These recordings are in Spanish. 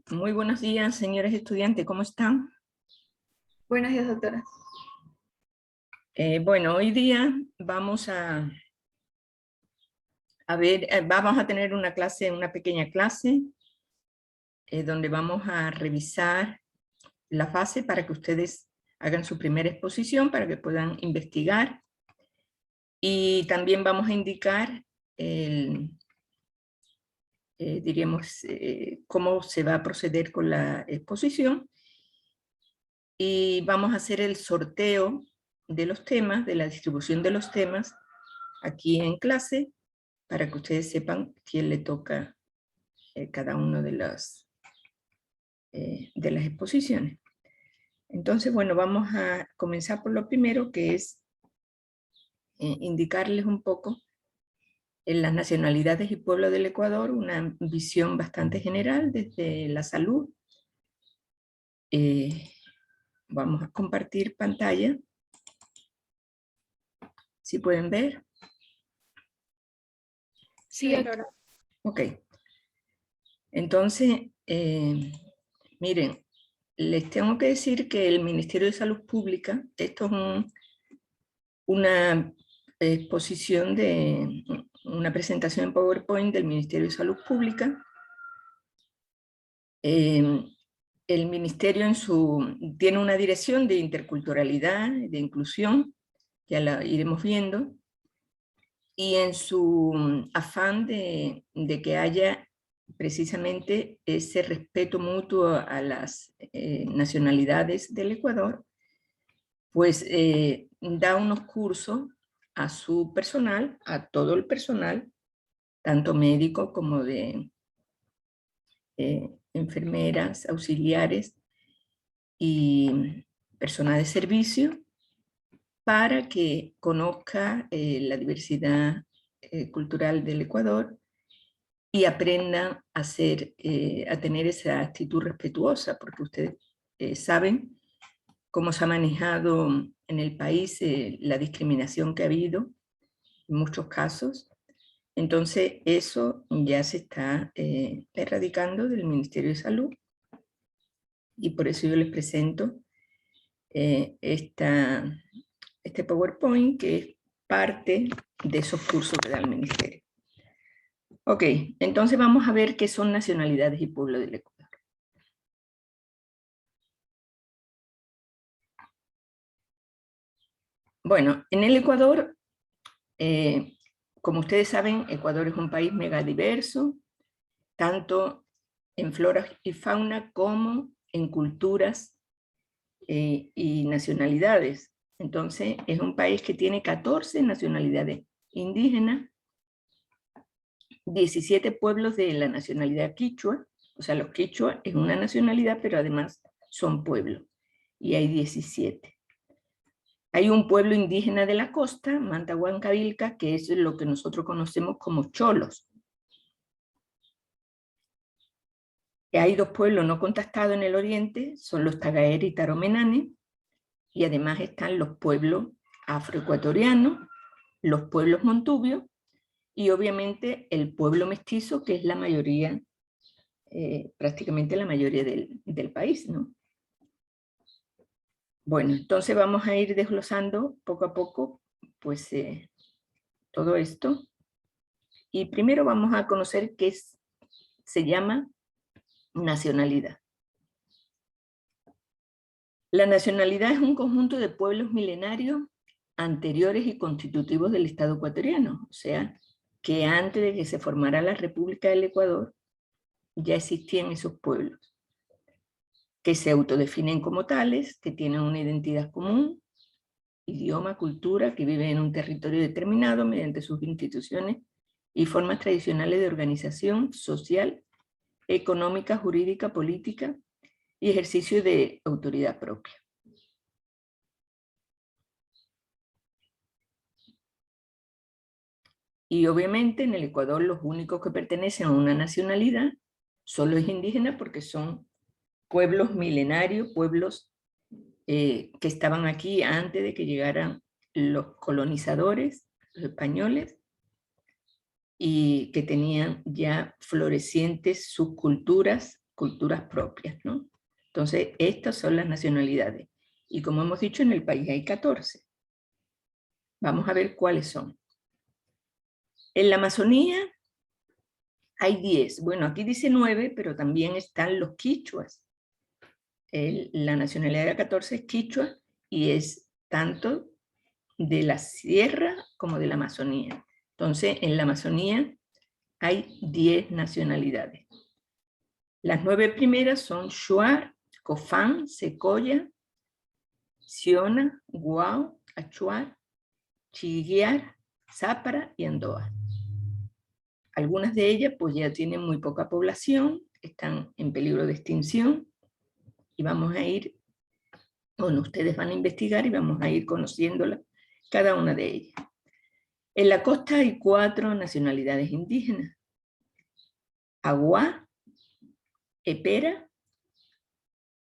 Muy buenos días, señores estudiantes, ¿cómo están? Buenos días, doctora. Bueno, hoy día vamos vamos a tener una clase, una pequeña clase, donde vamos a revisar la fase para que ustedes hagan su primera exposición, para que puedan investigar. Y también vamos a indicar diríamos, cómo se va a proceder con la exposición. Y vamos a hacer el sorteo de los temas, de la distribución de los temas, aquí en clase, para que ustedes sepan quién le toca cada uno de las exposiciones. Entonces, bueno, vamos a comenzar por lo primero, que es indicarles un poco en las nacionalidades y pueblos del Ecuador, una visión bastante general desde la salud. Vamos a compartir pantalla. ¿Sí pueden ver? Sí, doctora. Ok. Entonces, miren, les tengo que decir que el Ministerio de Salud Pública, esto es una exposición de una presentación en PowerPoint del Ministerio de Salud Pública. El Ministerio tiene una dirección de interculturalidad, de inclusión, ya la iremos viendo, y en su afán de que haya precisamente ese respeto mutuo a las nacionalidades del Ecuador, pues da unos cursos a su personal, a todo el personal, tanto médico como de enfermeras, auxiliares y personal de servicio, para que conozca la diversidad cultural del Ecuador y aprenda a tener esa actitud respetuosa, porque ustedes saben cómo se ha manejado en el país la discriminación que ha habido en muchos casos. Entonces eso ya se está erradicando del Ministerio de Salud, y por eso yo les presento este PowerPoint, que es parte de esos cursos que da el Ministerio. Ok, entonces vamos a ver qué son nacionalidades y pueblos del Ecuador. Bueno, en el Ecuador, como ustedes saben, Ecuador es un país megadiverso, tanto en flora y fauna como en culturas y nacionalidades. Entonces, es un país que tiene 14 nacionalidades indígenas, 17 pueblos de la nacionalidad quichua, o sea, los quichua es una nacionalidad, pero además son pueblos, y hay 17. Hay un pueblo indígena de la costa, Mantahuancavilca, que es lo que nosotros conocemos como cholos. Hay dos pueblos no contactados en el oriente, son los Tagaer y Taromenane, y además están los pueblos afroecuatorianos, los pueblos montubios, y obviamente el pueblo mestizo, que es la mayoría, prácticamente la mayoría del país, ¿no? Bueno, entonces vamos a ir desglosando poco a poco, pues, todo esto. Y primero vamos a conocer qué se llama nacionalidad. La nacionalidad es un conjunto de pueblos milenarios anteriores y constitutivos del Estado ecuatoriano, o sea, que antes de que se formara la República del Ecuador, ya existían esos pueblos, que se autodefinen como tales, que tienen una identidad común, idioma, cultura, que viven en un territorio determinado mediante sus instituciones y formas tradicionales de organización social, económica, jurídica, política y ejercicio de autoridad propia. Y obviamente en el Ecuador los únicos que pertenecen a una nacionalidad son los indígenas, porque son pueblos milenarios, pueblos que estaban aquí antes de que llegaran los colonizadores, los españoles, y que tenían ya florecientes subculturas culturas propias, ¿no? Entonces, estas son las nacionalidades. Y como hemos dicho, en el país hay 14. Vamos a ver cuáles son. En la Amazonía hay 10. Bueno, aquí dice 9, pero también están los quichuas. La nacionalidad 14 es quichua y es tanto de la sierra como de la Amazonía. Entonces, en la Amazonía hay 10 nacionalidades. Las 9 primeras son Shuar, Cofán, Secoya, Siona, Guao, Achuar, Chiguiar, Zápara y Andoa. Algunas de ellas pues ya tienen muy poca población, están en peligro de extinción y vamos a ir, bueno, ustedes van a investigar y vamos a ir conociéndola, cada una de ellas. En la costa hay 4 nacionalidades indígenas: Agua, Epera,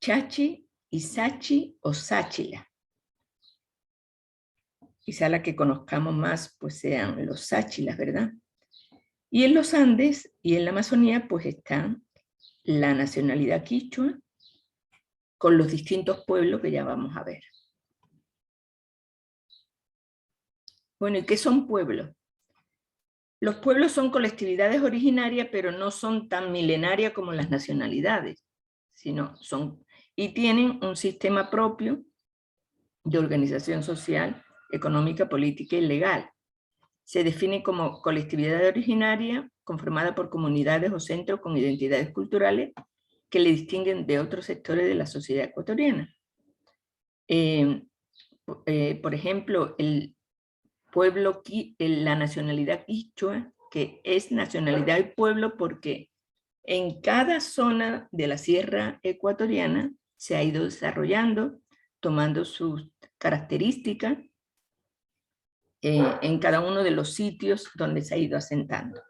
Chachi, Isachi o Sáchila. Quizá la que conozcamos más pues sean los sáchilas, ¿verdad? Y en los Andes y en la Amazonía pues está la nacionalidad quichua con los distintos pueblos que ya vamos a ver. Bueno, ¿y qué son pueblos? Los pueblos son colectividades originarias, pero no son tan milenarias como las nacionalidades, sino y tienen un sistema propio de organización social, económica, política y legal. Se define como colectividad originaria conformada por comunidades o centros con identidades culturales que le distinguen de otros sectores de la sociedad ecuatoriana. Por ejemplo, la nacionalidad quichua, que es nacionalidad y pueblo porque en cada zona de la sierra ecuatoriana se ha ido desarrollando, tomando sus características en cada uno de los sitios donde se ha ido asentando.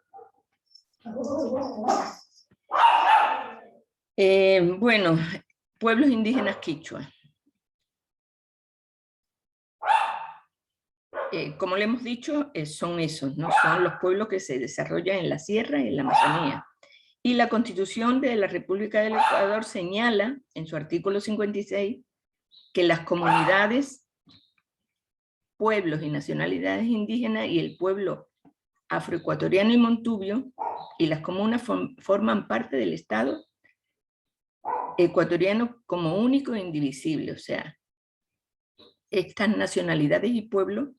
Bueno, pueblos indígenas quichua. Como le hemos dicho, son esos, ¿no? Son los pueblos que se desarrollan en la sierra y en la Amazonía. Y la Constitución de la República del Ecuador señala, en su artículo 56, que las comunidades, pueblos y nacionalidades indígenas y el pueblo afroecuatoriano y montubio y las comunas forman parte del Estado ecuatoriano como único e indivisible. O sea, estas nacionalidades y pueblos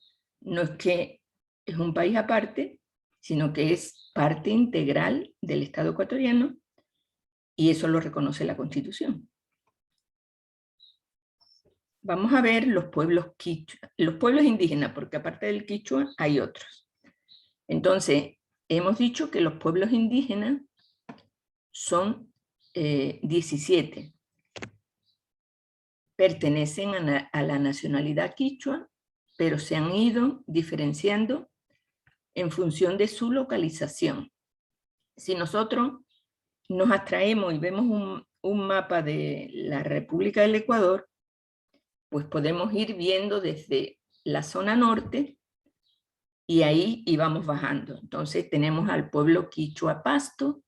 no es que es un país aparte, sino que es parte integral del Estado ecuatoriano y eso lo reconoce la Constitución. Vamos a ver los pueblos quichua, los pueblos indígenas, porque aparte del quichua hay otros. Entonces, hemos dicho que los pueblos indígenas son 17. Pertenecen a la nacionalidad quichua, pero se han ido diferenciando en función de su localización. Si nosotros nos abstraemos y vemos un mapa de la República del Ecuador, pues podemos ir viendo desde la zona norte y ahí íbamos bajando. Entonces tenemos al pueblo quichua Pasto,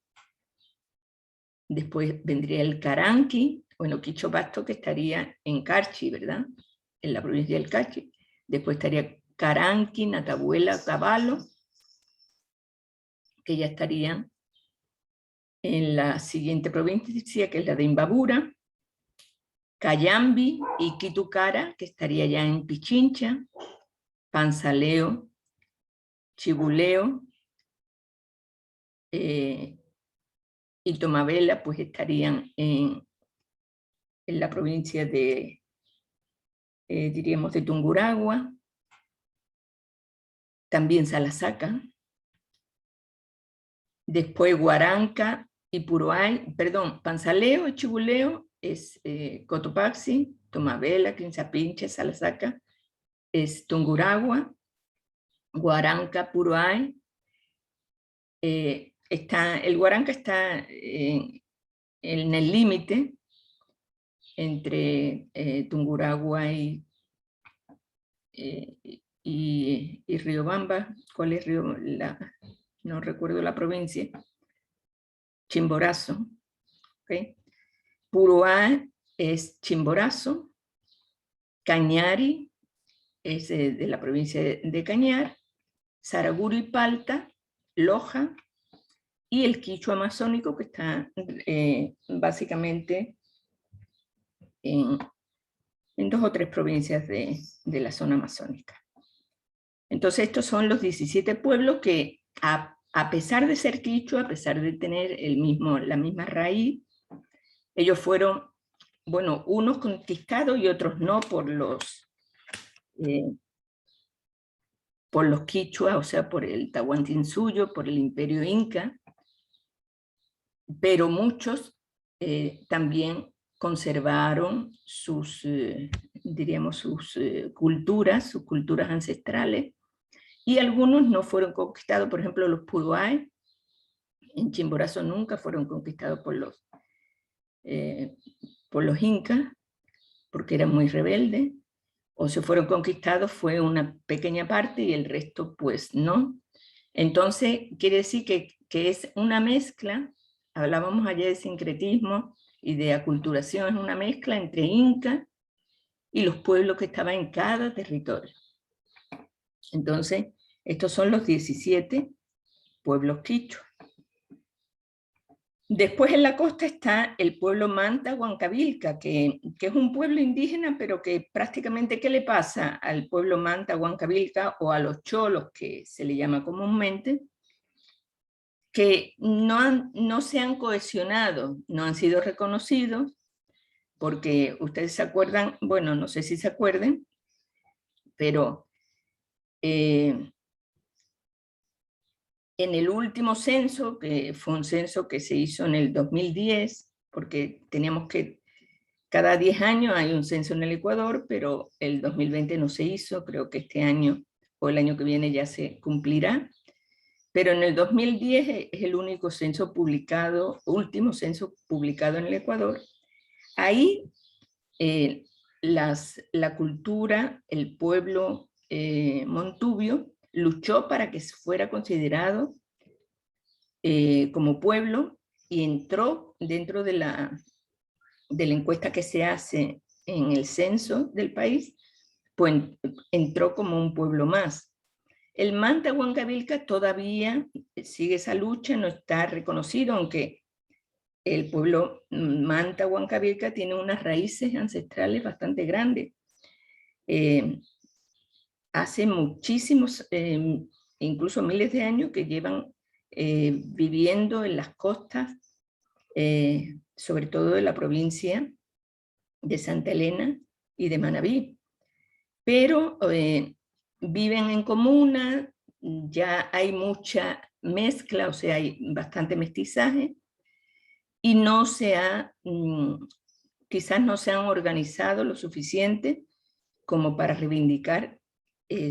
después vendría el Caranqui, bueno, quichua Pasto que estaría en Carchi, ¿verdad? En la provincia del Carchi. Después estaría Caranqui, Natabuela, Caballo, que ya estarían en la siguiente provincia, que es la de Imbabura, Cayambi y Quitucara, que estaría ya en Pichincha, Panzaleo, Chibuleo, y Tomabela, pues estarían en la provincia de, diríamos, de Tungurahua, también Salasaca, después Guaranca y Puruay, perdón, Panzaleo y Chibuleo es Cotopaxi, Tomabela, Quinzapinche, Salasaca, es Tungurahua, Guaranca, Puruay. El Guaranca está en el límite entre Tungurahua y Riobamba. ¿Cuál es no recuerdo la provincia. Chimborazo. ¿Okay? Puruá es Chimborazo, Cañari es de la provincia de Cañar, Saraguro y Palta, Loja, y el quichua amazónico, que está básicamente en 2 o 3 provincias de la zona amazónica. Entonces estos son los 17 pueblos que, a pesar de ser quichua, a pesar de tener la misma raíz, ellos fueron, bueno, unos conquistados y otros no por los quichuas, o sea, por el Tahuantinsuyo, por el imperio inca, pero muchos también conservaron sus, diríamos, sus culturas ancestrales, y algunos no fueron conquistados. Por ejemplo, los Puruáes en Chimborazo nunca fueron conquistados por los incas, porque eran muy rebeldes, o se fueron conquistados fue una pequeña parte y el resto pues no. Entonces quiere decir que es una mezcla. Hablábamos ayer de sincretismo y de aculturación, es una mezcla entre Inca y los pueblos que estaban en cada territorio. Entonces, estos son los 17 pueblos quichuas. Después en la costa está el pueblo Manta Huancavilca, que es un pueblo indígena, pero que prácticamente, ¿qué le pasa al pueblo Manta Huancavilca o a los cholos, que se le llama comúnmente? Que no se han cohesionado, no han sido reconocidos, porque ustedes se acuerdan, bueno, no sé si se acuerden, pero en el último censo, que fue un censo que se hizo en el 2010, porque teníamos que, cada 10 años hay un censo en el Ecuador, pero el 2020 no se hizo, creo que este año o el año que viene ya se cumplirá. Pero en el 2010 es el único censo publicado, último censo publicado en el Ecuador. Ahí la cultura, el pueblo montubio, luchó para que fuera considerado como pueblo, y entró dentro de la encuesta que se hace en el censo del país, pues entró como un pueblo más. El Manta Huancavilca todavía sigue esa lucha, no está reconocido, aunque el pueblo Manta Huancavilca tiene unas raíces ancestrales bastante grandes. Hace muchísimos, incluso miles de años, que llevan viviendo en las costas, sobre todo de la provincia de Santa Elena y de Manabí. Pero viven en comuna, ya hay mucha mezcla, o sea, hay bastante mestizaje, y no se ha, quizás no se han organizado lo suficiente como para reivindicar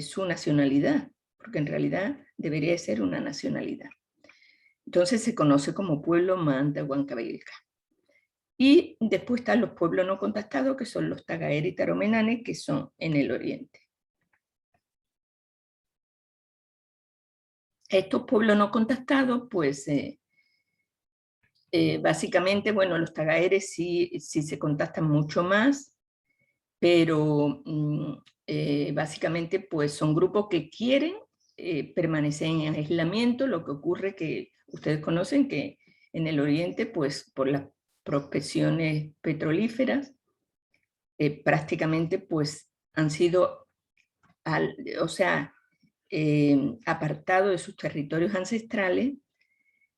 su nacionalidad, porque en realidad debería ser una nacionalidad. Entonces se conoce como pueblo Manta Huancavilca. Y después están los pueblos no contactados, que son los Tagaere y Taromenane, que son en el oriente. Estos pueblos no contactados, pues básicamente, bueno, los Tagaeres sí se contactan mucho más, pero básicamente pues son grupos que quieren permanecer en aislamiento. Lo que ocurre que ustedes conocen que en el oriente, pues por las prospecciones petrolíferas, prácticamente pues han sido, apartados de sus territorios ancestrales,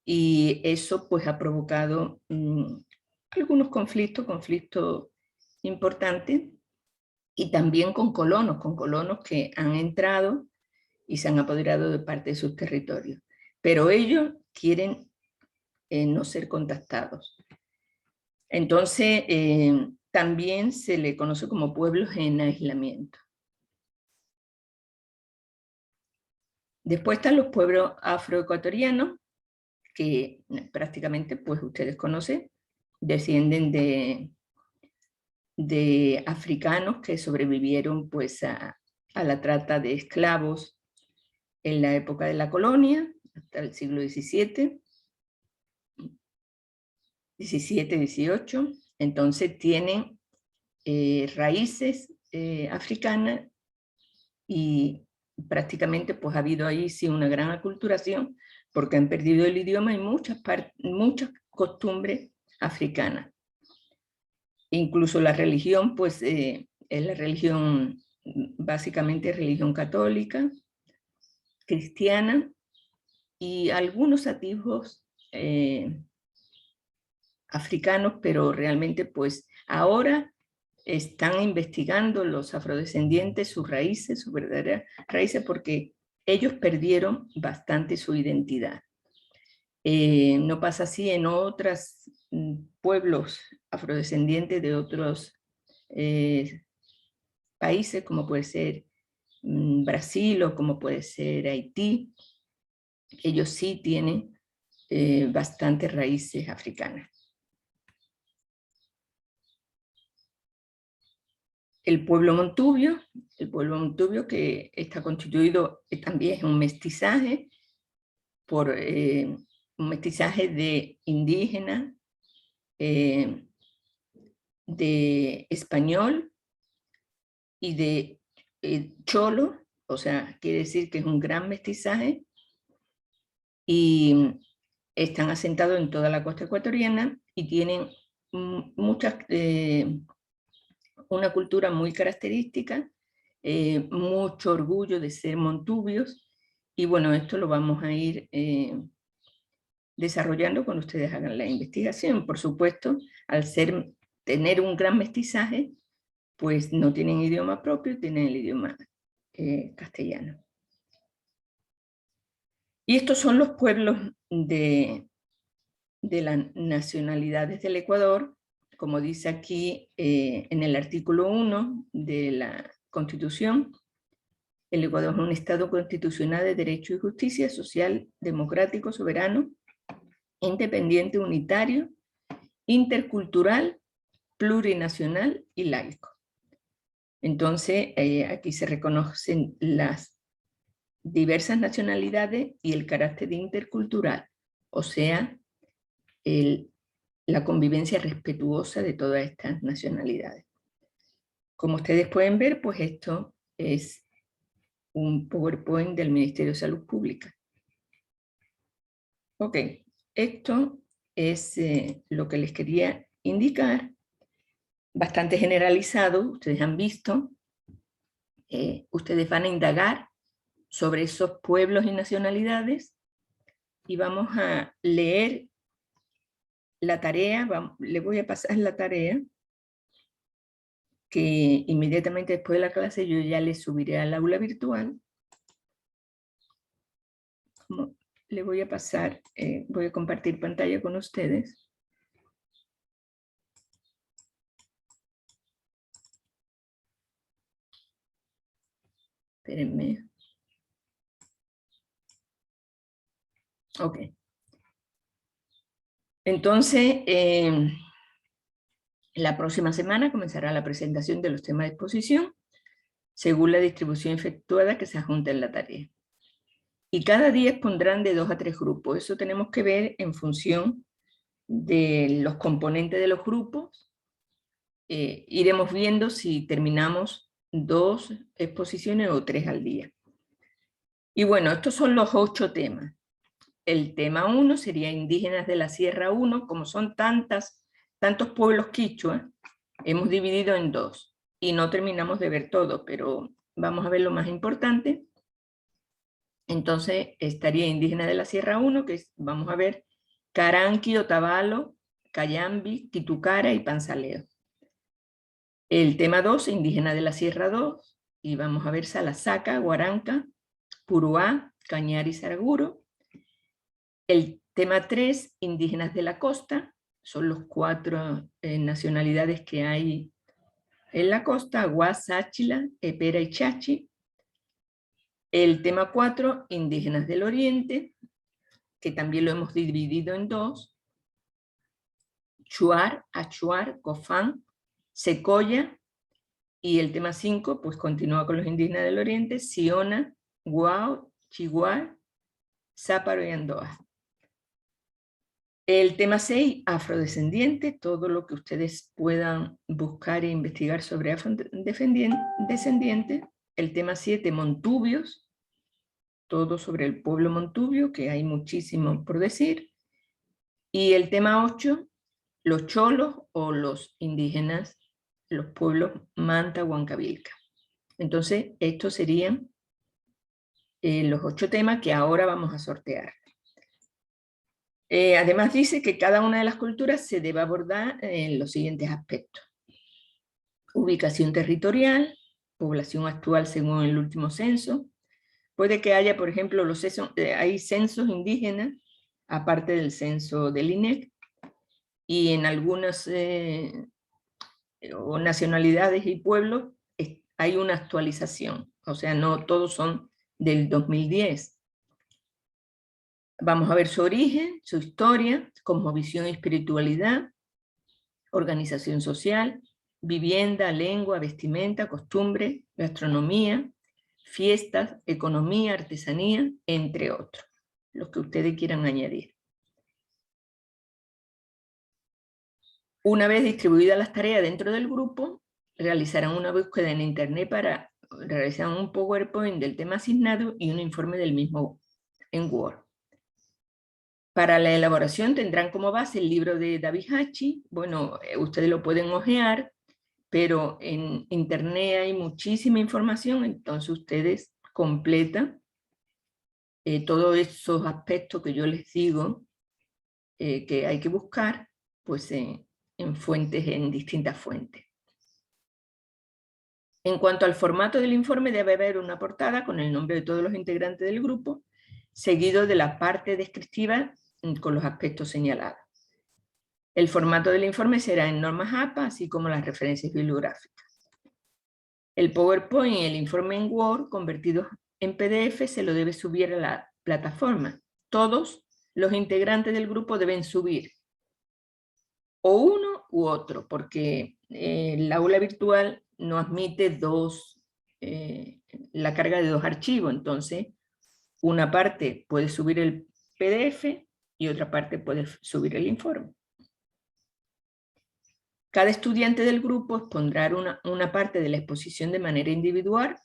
y eso pues ha provocado algunos conflictos importantes, y también con colonos que han entrado y se han apoderado de parte de sus territorios. Pero ellos quieren no ser contactados. Entonces, también se le conoce como pueblos en aislamiento. Después están los pueblos afroecuatorianos, que prácticamente, pues ustedes conocen, descienden de africanos que sobrevivieron pues a la trata de esclavos en la época de la colonia, hasta el siglo XVII, XVIII. Entonces tienen raíces africanas y prácticamente pues ha habido ahí sí una gran aculturación porque han perdido el idioma y muchas costumbres africanas. Incluso la religión pues es la religión, básicamente religión católica, cristiana y algunos atisbos africanos, pero realmente pues ahora están investigando los afrodescendientes sus raíces, sus verdaderas raíces, porque ellos perdieron bastante su identidad. No pasa así en otros pueblos afrodescendientes de otros países, como puede ser Brasil o como puede ser Haití. Ellos sí tienen bastantes raíces africanas. El pueblo montubio que está constituido también es un mestizaje, por un mestizaje de indígena, de español y de cholo, o sea, quiere decir que es un gran mestizaje, y están asentados en toda la costa ecuatoriana y tienen una cultura muy característica, mucho orgullo de ser montubios, y bueno, esto lo vamos a ir desarrollando cuando ustedes hagan la investigación. Por supuesto, al tener un gran mestizaje, pues no tienen idioma propio, tienen el idioma castellano. Y estos son los pueblos de las nacionalidades del Ecuador, como dice aquí en el artículo 1 de la Constitución. El Ecuador es un Estado constitucional de derecho y justicia, social, democrático, soberano, independiente, unitario, intercultural, plurinacional y laico. Entonces, aquí se reconocen las diversas nacionalidades y el carácter intercultural, o sea, la convivencia respetuosa de todas estas nacionalidades. Como ustedes pueden ver, pues esto es un PowerPoint del Ministerio de Salud Pública. Ok, esto es lo que les quería indicar, bastante generalizado, ustedes han visto. Ustedes van a indagar sobre esos pueblos y nacionalidades y vamos a leer la tarea, les voy a pasar la tarea, que inmediatamente después de la clase yo ya les subiré al aula virtual. Le voy a pasar, voy a compartir pantalla con ustedes. Espérenme. Ok. Entonces, la próxima semana comenzará la presentación de los temas de exposición según la distribución efectuada que se adjunta en la tarea. Y cada día expondrán de 2 a 3 grupos. Eso tenemos que ver en función de los componentes de los grupos. Iremos viendo si terminamos 2 exposiciones o 3 al día. Y bueno, estos son los 8 temas. El tema 1 sería indígenas de la Sierra 1, como son tantos pueblos quichua, hemos dividido en 2 y no terminamos de ver todo, pero vamos a ver lo más importante. Entonces estaría indígena de la Sierra 1, que vamos a ver Caranqui, Otavalo, Cayambi, Quitucara y Panzaleo. El tema 2, indígena de la Sierra 2, y vamos a ver Salasaca, Guaranca, Puruá, Cañar y Saraguro. El tema 3, indígenas de la costa, son los 4 nacionalidades que hay en la costa, Aguá, Sáchila, Epera y Chachi. El tema 4, indígenas del oriente, que también lo hemos dividido en 2, Chuar, Achuar, Cofán, Secoya, y el tema 5, pues continúa con los indígenas del oriente, Siona, Guao, Chihuahua, Záparo y Andoa. El tema 6, afrodescendiente, todo lo que ustedes puedan buscar e investigar sobre afrodescendientes. El tema 7, montubios, todo sobre el pueblo montubio, que hay muchísimo por decir. Y el tema 8, los cholos o los indígenas, los pueblos Manta, Huancavilca. Entonces, estos serían los 8 temas que ahora vamos a sortear. Además dice que cada una de las culturas se debe abordar en los siguientes aspectos. Ubicación territorial, población actual según el último censo. Puede que haya, por ejemplo, hay censos indígenas, aparte del censo del INEC, y en algunas nacionalidades y pueblos hay una actualización, o sea, no todos son del 2010. Vamos a ver su origen, su historia, cosmovisión y espiritualidad, organización social, vivienda, lengua, vestimenta, costumbre, gastronomía, fiestas, economía, artesanía, entre otros, los que ustedes quieran añadir. Una vez distribuidas las tareas dentro del grupo, realizarán una búsqueda en internet para realizar un PowerPoint del tema asignado y un informe del mismo en Word. Para la elaboración tendrán como base el libro de David Hachi. Bueno, ustedes lo pueden hojear, pero en internet hay muchísima información, entonces ustedes completan todos esos aspectos que yo les digo que hay que buscar, pues en fuentes, en distintas fuentes. En cuanto al formato del informe, debe haber una portada con el nombre de todos los integrantes del grupo, seguido de la parte descriptiva con los aspectos señalados. El formato del informe será en normas APA, así como las referencias bibliográficas. El PowerPoint y el informe en Word, convertidos en PDF, se lo debe subir a la plataforma. Todos los integrantes del grupo deben subir o uno u otro, porque el aula virtual no admite la carga de 2 archivos, entonces una parte puede subir el PDF y otra parte puede subir el informe. Cada estudiante del grupo expondrá una parte de la exposición de manera individual,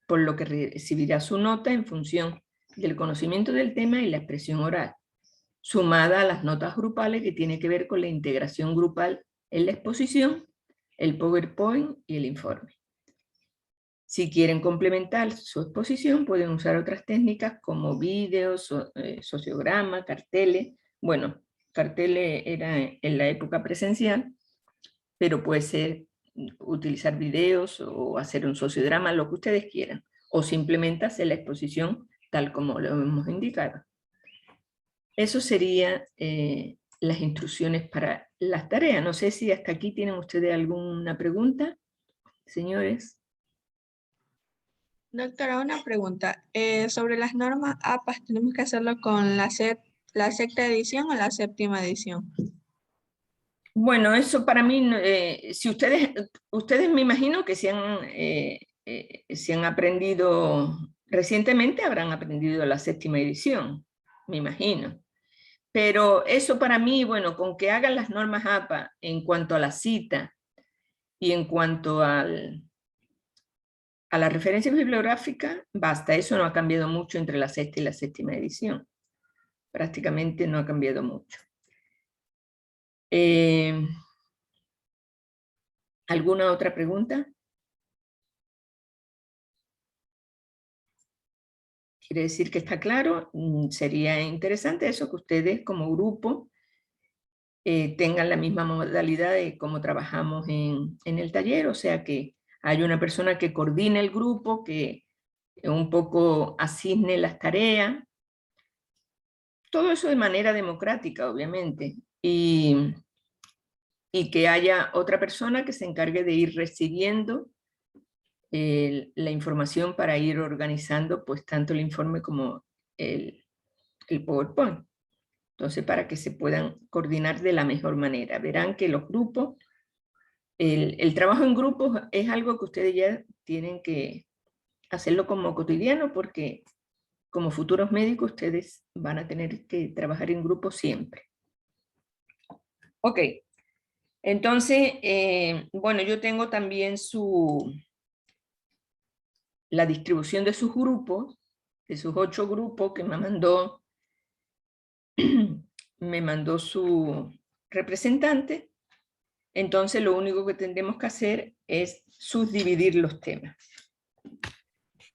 por lo que recibirá su nota en función del conocimiento del tema y la expresión oral, sumada a las notas grupales que tiene que ver con la integración grupal en la exposición, el PowerPoint y el informe. Si quieren complementar su exposición, pueden usar otras técnicas como vídeos, sociogramas, carteles. Bueno, carteles era en la época presencial, pero puede ser utilizar videos o hacer un sociodrama, lo que ustedes quieran, o simplemente hacer la exposición tal como lo hemos indicado. Eso serían las instrucciones para las tareas. No sé si hasta aquí tienen ustedes alguna pregunta, señores. Doctora, una pregunta. Sobre las normas APAS, ¿tenemos que hacerlo con la sexta edición o la séptima edición? Bueno, eso para mí, si ustedes me imagino que si han aprendido recientemente, habrán aprendido la séptima edición, me imagino. Pero eso para mí, bueno, con que hagan las normas APA en cuanto a la cita y en cuanto a la referencia bibliográfica, basta. Eso no ha cambiado mucho entre la sexta y la séptima edición. Prácticamente no ha cambiado mucho. ¿Alguna otra pregunta? Quiere decir que está claro. Sería interesante eso, que ustedes como grupo tengan la misma modalidad de cómo trabajamos en el taller, o sea que hay una persona que coordine el grupo, que un poco asigne las tareas, todo eso de manera democrática, obviamente, y que haya otra persona que se encargue de ir recibiendo la información para ir organizando pues tanto el informe como el PowerPoint. Entonces, para que se puedan coordinar de la mejor manera. Verán que los grupos, el trabajo en grupos es algo que ustedes ya tienen que hacerlo como cotidiano, porque como futuros médicos ustedes van a tener que trabajar en grupo siempre. Ok. Entonces, bueno, yo tengo también la distribución de sus grupos, de sus 8 grupos que me mandó su representante. Entonces, lo único que tendremos que hacer es subdividir los temas.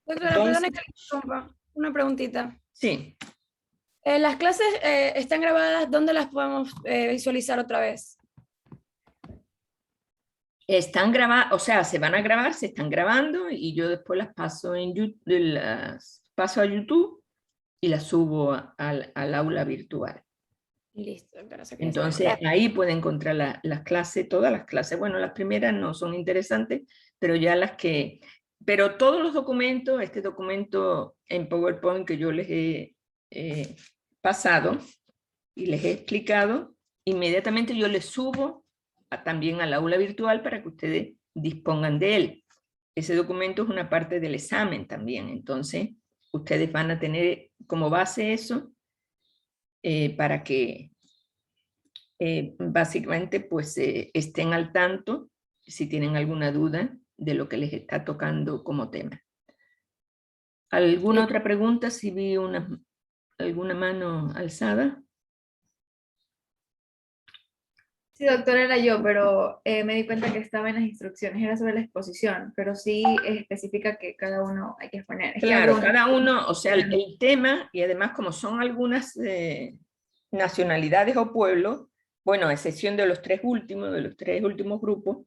Doctora, perdone que le interrumpa. Una preguntita. Sí. Las clases están grabadas, ¿dónde las podemos visualizar otra vez? Están grabadas, o sea, se van a grabar, se están grabando y yo después las paso a YouTube y las subo al aula virtual. Listo, doctora. Entonces ahí puede encontrar las clases, todas las clases. Bueno, las primeras no son interesantes, pero ya pero todos los documentos, este documento en PowerPoint que yo les he pasado y les he explicado, inmediatamente yo les subo también al aula virtual para que ustedes dispongan de él. Ese documento es una parte del examen también, entonces ustedes van a tener como base eso para que básicamente pues estén al tanto si tienen alguna duda de lo que les está tocando como tema. ¿Alguna otra pregunta? Si vi alguna mano alzada. Sí, doctora, era yo, pero me di cuenta que estaba en las instrucciones, era sobre la exposición, pero sí especifica que cada uno hay que exponer. Claro, cada uno, o sea, el tema, y además como son algunas nacionalidades o pueblos, bueno, a excepción de los tres últimos grupos,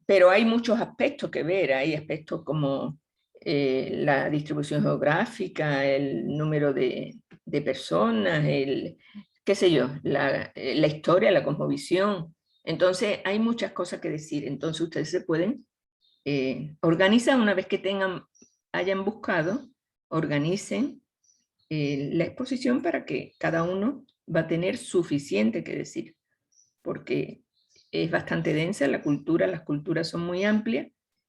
pero hay muchos aspectos que ver, hay aspectos como la distribución geográfica, el número de personas, qué sé yo, la historia, la cosmovisión. Entonces hay muchas cosas que decir, entonces ustedes se pueden organizar una vez que hayan buscado, organicen la exposición para que cada uno va a tener suficiente que decir, porque es bastante densa la cultura, las culturas son muy amplias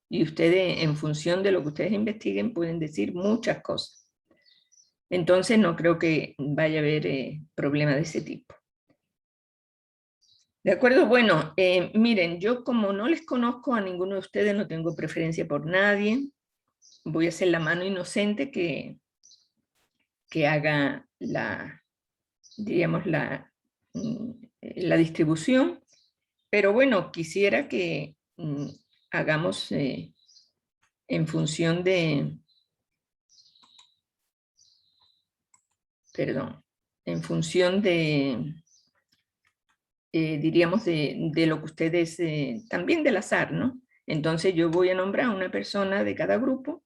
y ustedes, en función de lo que ustedes investiguen, pueden decir muchas cosas. Entonces no creo que vaya a haber problemas de ese tipo. De acuerdo, bueno, miren, yo como no les conozco a ninguno de ustedes, no tengo preferencia por nadie, voy a hacer la mano inocente que haga diríamos, la distribución. Pero bueno, quisiera que hagamos en función diríamos, de lo que ustedes, también del azar, ¿no? Entonces yo voy a nombrar a una persona de cada grupo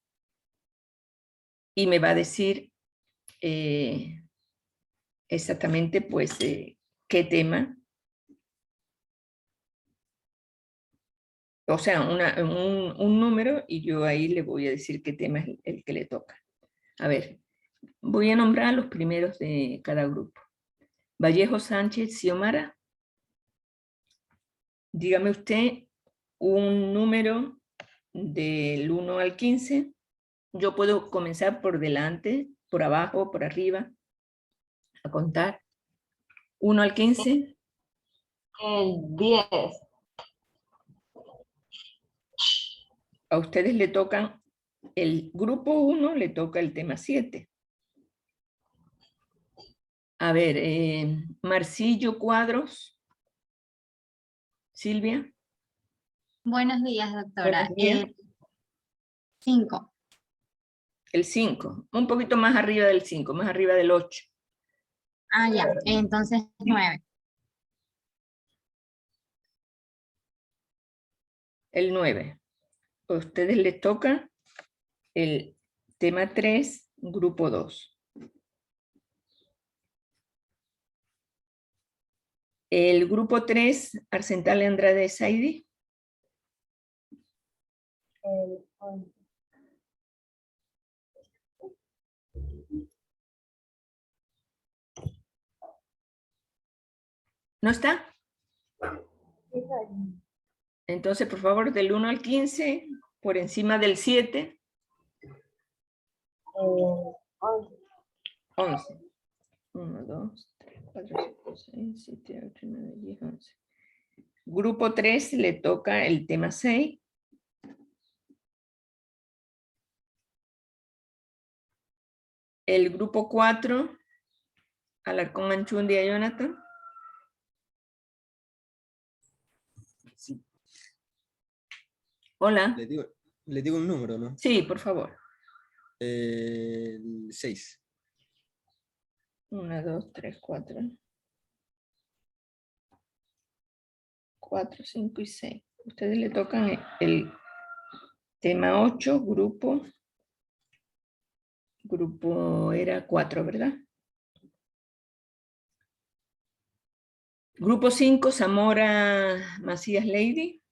y me va a decir exactamente, pues, qué tema. O sea, un número y yo ahí le voy a decir qué tema es el que le toca. A ver, voy a nombrar a los primeros de cada grupo. Vallejo Sánchez Xiomara. Dígame usted un número del 1 al 15. Yo puedo comenzar por delante, por abajo, por arriba, a contar. 1 al 15. El 10. A ustedes le tocan, el grupo 1 le toca el tema 7. A ver, Marcillo Cuadros. Silvia. Buenos días, doctora. Buenos días. 5. El 5, un poquito más arriba del 5, más arriba del 8. Ah, ya, entonces 9. El 9. A ustedes les toca el tema 3, grupo 2. El grupo 3, Arcentale Andrade Saidi. El 11. ¿No está? Entonces, por favor, del 1 al 15, por encima del 7. 11. 11. 1, 2, 3. 4, 5, 6, 7, 8, 9, 10, 11. Grupo 3 le toca el tema 6. El grupo 4, Alarcón, Anchundia y Jonathan. Sí. Hola. Le digo un número, ¿no? Sí, por favor. El 6. 1, 2, 3, 4. 4, 5 y 6. Ustedes le tocan el tema 8, grupo era 4, ¿verdad? Grupo 5, Zamora Macías Lady.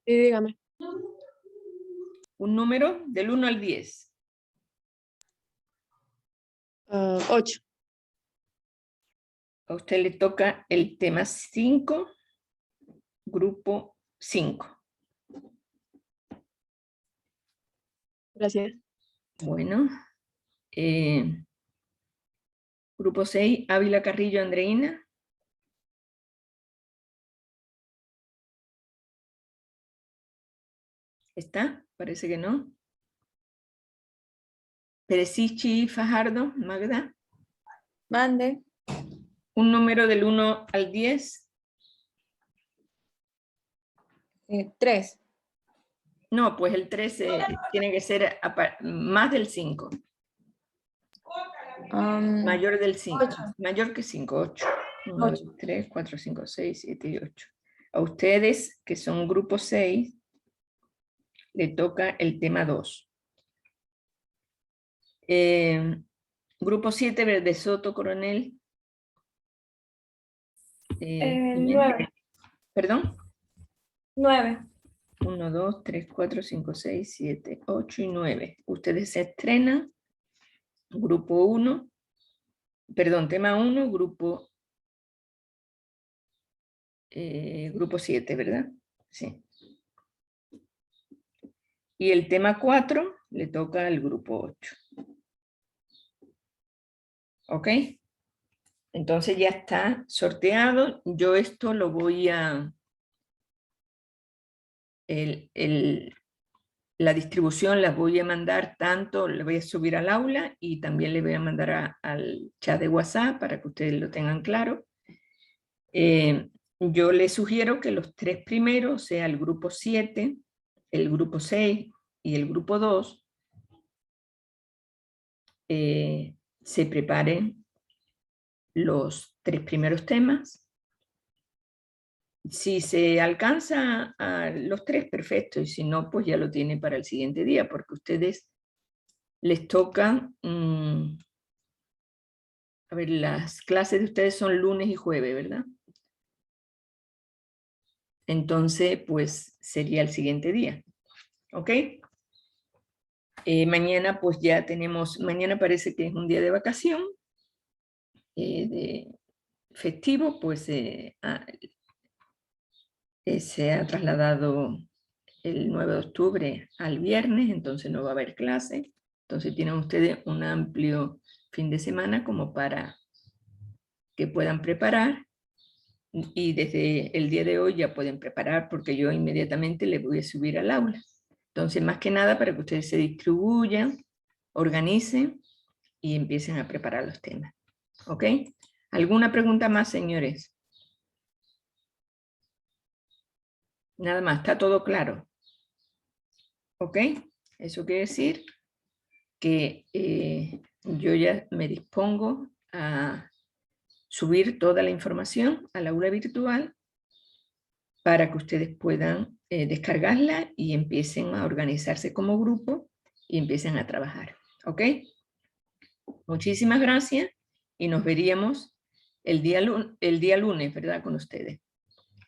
Sí, dígame. Un número del 1 al 10. 8. A usted le toca el tema 5, grupo 5. Gracias. Bueno. Grupo 6, Ávila Carrillo Andreina. ¿Está? Parece que no. Peresichi Fajardo, Magda. Mande. Un número del 1 al 10. 3. No, pues el 13 tiene que ser más del 5. Mayor del 5. 8. Mayor que 5, 8. 1, 2, 3, 4, 5, 6, 7 y 8. A ustedes, que son grupo 6, le toca el tema 2. Grupo 7, Verde Soto, Coronel. 9. ¿Perdón? 9. 1, 2, 3, 4, 5, 6, 7, 8 y 9. Ustedes se estrenan. Grupo 1. Perdón, tema 1, grupo 7, ¿verdad? Sí. Y el tema 4 le toca al grupo 8. ¿Ok? Entonces ya está sorteado. Yo esto lo voy a... la distribución la voy a mandar tanto, la voy a subir al aula y también le voy a mandar al chat de WhatsApp para que ustedes lo tengan claro. Yo les sugiero que los 3 primeros, sea el grupo 7, el grupo 6 y el grupo 2, se preparen los 3 primeros temas. Si se alcanza a los 3, perfecto, y si no, pues ya lo tienen para el siguiente día, porque ustedes les toca, a ver, las clases de ustedes son lunes y jueves, ¿verdad? Entonces, pues sería el siguiente día, ¿ok? Mañana pues ya tenemos, mañana parece que es un día de vacación, de festivo, pues se ha trasladado el 9 de octubre al viernes, entonces no va a haber clase. Entonces tienen ustedes un amplio fin de semana como para que puedan preparar, y desde el día de hoy ya pueden preparar porque yo inmediatamente les voy a subir al aula. Entonces, más que nada para que ustedes se distribuyan, organicen y empiecen a preparar los temas. ¿Ok? ¿Alguna pregunta más, señores? Nada más, está todo claro. ¿Ok? Eso quiere decir que yo ya me dispongo a subir toda la información al aula virtual para que ustedes puedan descargarla y empiecen a organizarse como grupo y empiecen a trabajar. ¿Ok? Muchísimas gracias y nos veríamos el día lunes, ¿verdad? Con ustedes.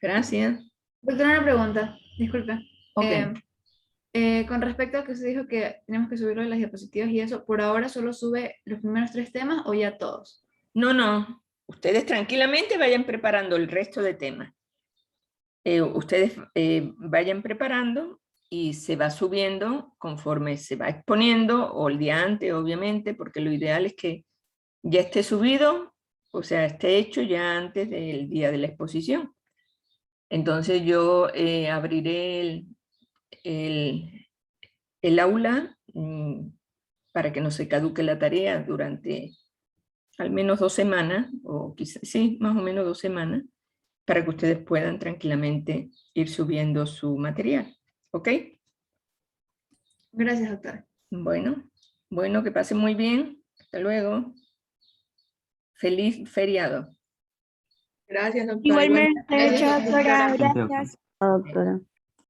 Gracias. Doctora, una pregunta, disculpe. Ok. Con respecto a que usted dijo que tenemos que subirlo en las diapositivas y eso, ¿por ahora solo sube los primeros 3 temas o ya todos? No. Ustedes tranquilamente vayan preparando el resto de temas. Ustedes vayan preparando y se va subiendo conforme se va exponiendo, o el día antes, obviamente, porque lo ideal es que ya esté subido, o sea, esté hecho ya antes del día de la exposición. Entonces yo abriré el aula para que no se caduque la tarea durante al menos 2 semanas, o quizás, sí, más o menos 2 semanas, para que ustedes puedan tranquilamente ir subiendo su material. ¿Ok? Gracias, doctora. Bueno, que pasen muy bien. Hasta luego. Feliz feriado. Gracias, doctora. Igualmente, Gracias, chao, doctora. doctora. Gracias. Doctora.